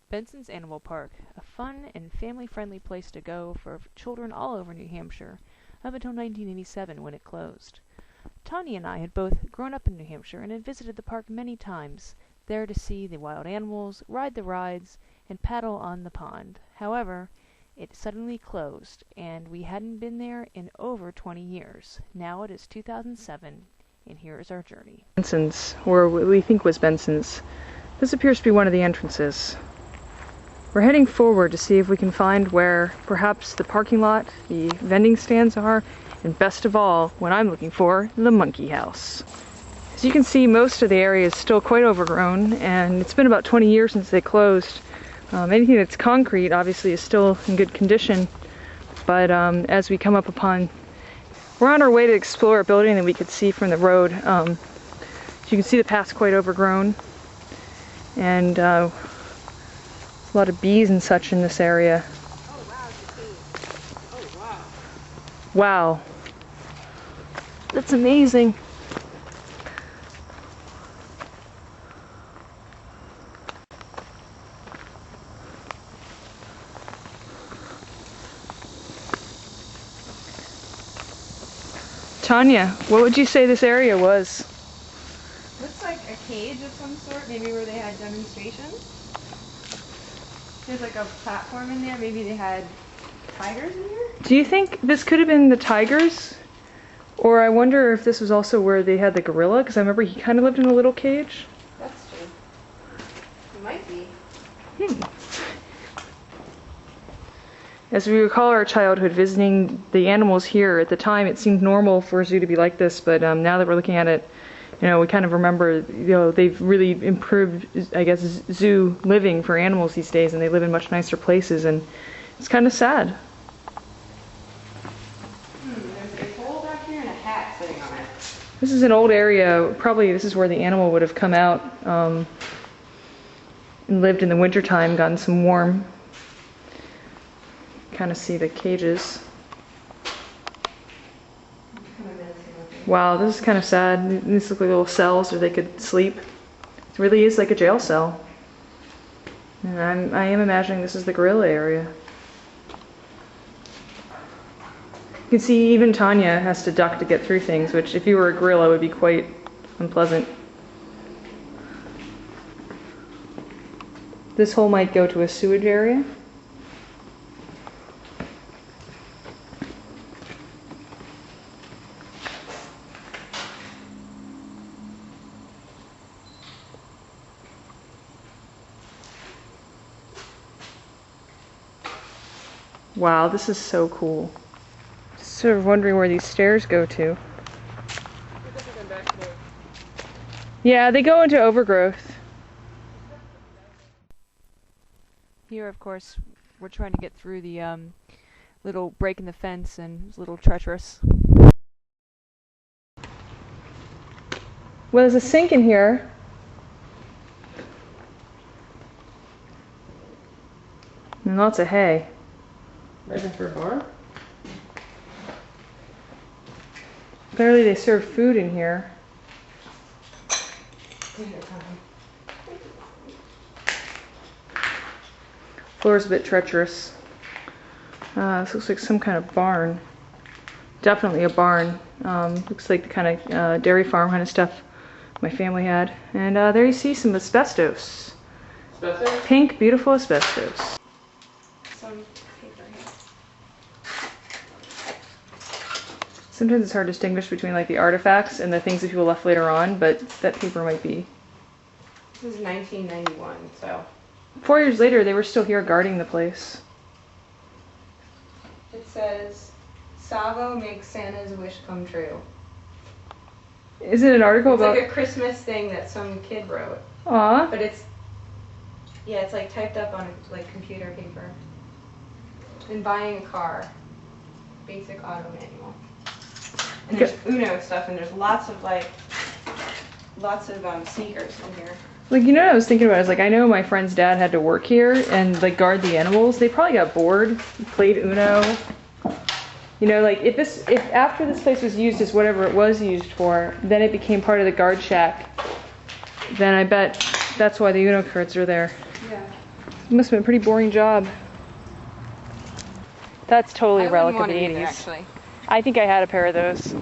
Benson's Animal Park, a fun and family-friendly place to go for children all over New Hampshire, up until 1987 when it closed. Tanya and I had both grown up in New Hampshire and had visited the park many times, there to see the wild animals, ride the rides, and paddle on the pond. However, it suddenly closed, and we hadn't been there in over 20 years. Now it is 2007, and here is our journey. Benson's, or what we think was Benson's. This appears to be one of the entrances. We're heading forward to see if we can find where perhaps the parking lot, the vending stands are, and best of all, what I'm looking for, the monkey house. As you can see, most of the area is still quite overgrown, and it's been about 20 years since they closed. Anything that's concrete obviously is still in good condition, but as we come up upon, we're on our way to explore a building that we could see from the road. So you can see the path's quite overgrown, and a lot of bees and such in this area. Oh wow, it's a cave. Oh wow. Wow. That's amazing. Tanya, what would you say this area was? Looks like a cage of some sort, maybe where they had demonstrations. There's like a platform in there, maybe they had tigers in here? Do you think this could have been the tigers? Or I wonder if this was also where they had the gorilla, because I remember he kind of lived in a little cage. That's true. It might be. As we recall our childhood visiting the animals here, at the time it seemed normal for a zoo to be like this, but now that we're looking at it, you know, we kind of remember, you know, they've really improved, I guess, zoo living for animals these days, and they live in much nicer places, and it's kind of sad. There's a hole back here and a hat sitting on it. This is an old area. Probably this is where the animal would have come out and lived in the wintertime, gotten some warm. Kind of see the cages. Wow, this is kind of sad. These look like little cells where they could sleep. It really is like a jail cell. And I am imagining this is the gorilla area. You can see even Tanya has to duck to get through things, which if you were a gorilla would be quite unpleasant. This hole might go to a sewage area. Wow, this is so cool. Just sort of wondering where these stairs go to. Yeah, they go into overgrowth. Here, of course, we're trying to get through the little break in the fence, and it's a little treacherous. Well, there's a sink in here. And lots of hay. Ready for a bar? Clearly they serve food in here. Floor's a bit treacherous. This looks like some kind of barn. Definitely a barn. Looks like the kind of dairy farm kind of stuff my family had. And there you see some asbestos. Asbestos? Pink, beautiful asbestos. Some paper here. Sometimes it's hard to distinguish between like the artifacts and the things that people left later on, but that paper might be. This is 1991, so. 4 years later, they were still here guarding the place. It says, Savo makes Santa's wish come true. Is it an article It's about? like a Christmas thing that some kid wrote. Aw. But it's, yeah, it's like typed up on like computer paper. And buying a car. Basic auto manual. And there's Uno stuff, and there's lots of sneakers in here. Like, you know what I was thinking about? Is like, I know my friend's dad had to work here and like guard the animals. They probably got bored, played Uno. You know, like if after this place was used as whatever it was used for, then it became part of the guard shack. Then I bet that's why the Uno cards are there. Yeah. It must have been a pretty boring job. That's totally a relic of the 80s. Actually. I think I had a pair of those.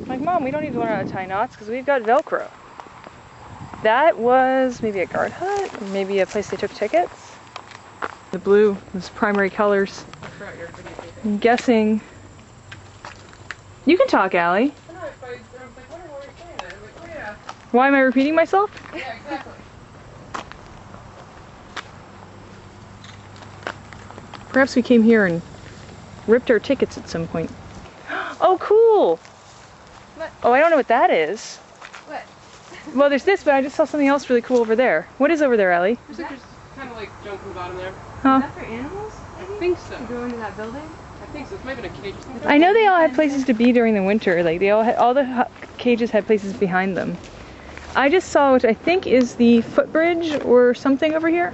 Like, Mom, we don't need to learn how to tie knots because we've got Velcro. That was maybe a guard hut, or maybe a place they took tickets. The blue, those primary colors. I'm guessing. You can talk, Allie. Why am I repeating myself? Yeah, exactly. Perhaps we came here and ripped our tickets at some point. Oh, cool! What? Oh, I don't know what that is. What? Well, there's this, but I just saw something else really cool over there. What is over there, Allie? Looks like there's kind of like junk in the bottom there. Huh? Is that for animals? I think so. To go into that building? I think so. It's maybe in a cage or something. I know they all had places to be during the winter. Like they all had, all the cages had places behind them. I just saw what I think is the footbridge or something over here.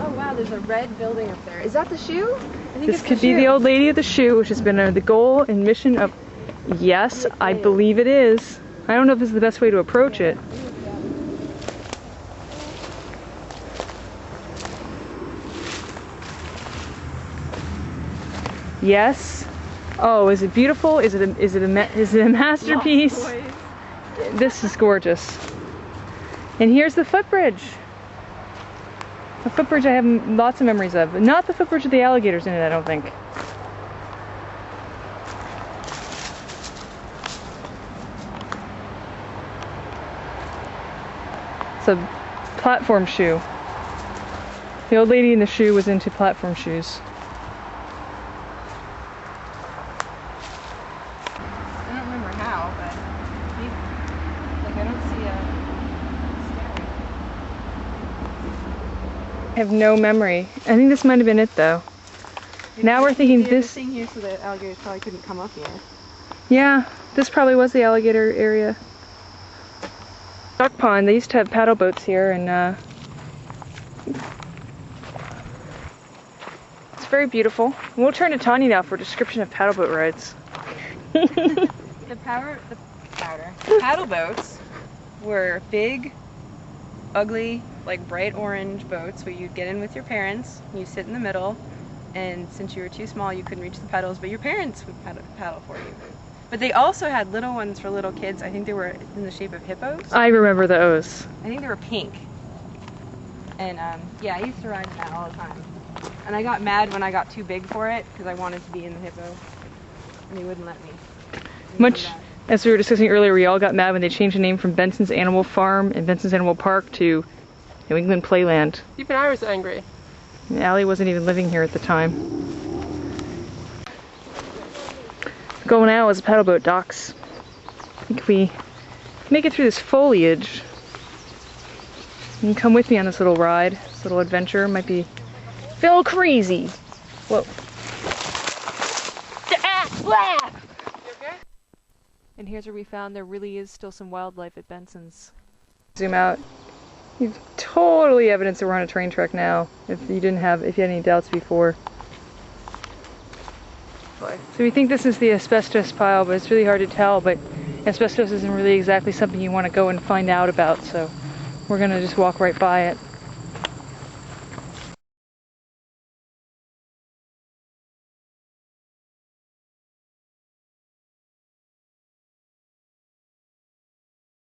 Oh wow, there's a red building up there. Is that the shoe? I think This it's could be the old lady of the shoe, which has been the goal and mission of. Yes, I believe it is. I don't know if this is the best way to approach it. Yes. Oh, is it beautiful? Is it a masterpiece? This is gorgeous. And here's the footbridge. A footbridge I have lots of memories of. Not the footbridge with the alligators in it, I don't think. It's a platform shoe. The old lady in the shoe was into platform shoes. I don't remember how, but maybe, like I don't see a stairway. I have no memory. I think this might have been it though. Now we're thinking this. Thing here so the alligators probably couldn't come up here. Yeah, this probably was the alligator area. Duck pond. They used to have paddle boats here, and it's very beautiful. We'll turn to Tanya now for a description of paddle boat rides. The paddle boats were big, ugly, like bright orange boats where you'd get in with your parents, you sit in the middle, and since you were too small you couldn't reach the pedals, but your parents would paddle for you. But they also had little ones for little kids. I think they were in the shape of hippos. I remember those. I think they were pink. And yeah, I used to ride in that all the time. And I got mad when I got too big for it because I wanted to be in the hippo. And they wouldn't let me. Much as we were discussing earlier, we all got mad when they changed the name from Benson's Animal Farm and Benson's Animal Park to New England Playland. Even I was angry. And Allie wasn't even living here at the time. The goal now is paddle boat docks. I think if we make it through this foliage, you can come with me on this little ride, this little adventure. It might be a little crazy. Whoa. And here's where we found there really is still some wildlife at Benson's. Zoom out. You've totally evidence that we're on a train track now, if you had any doubts before. So we think this is the asbestos pile, but it's really hard to tell, but asbestos isn't really exactly something you want to go and find out about, so we're going to just walk right by it.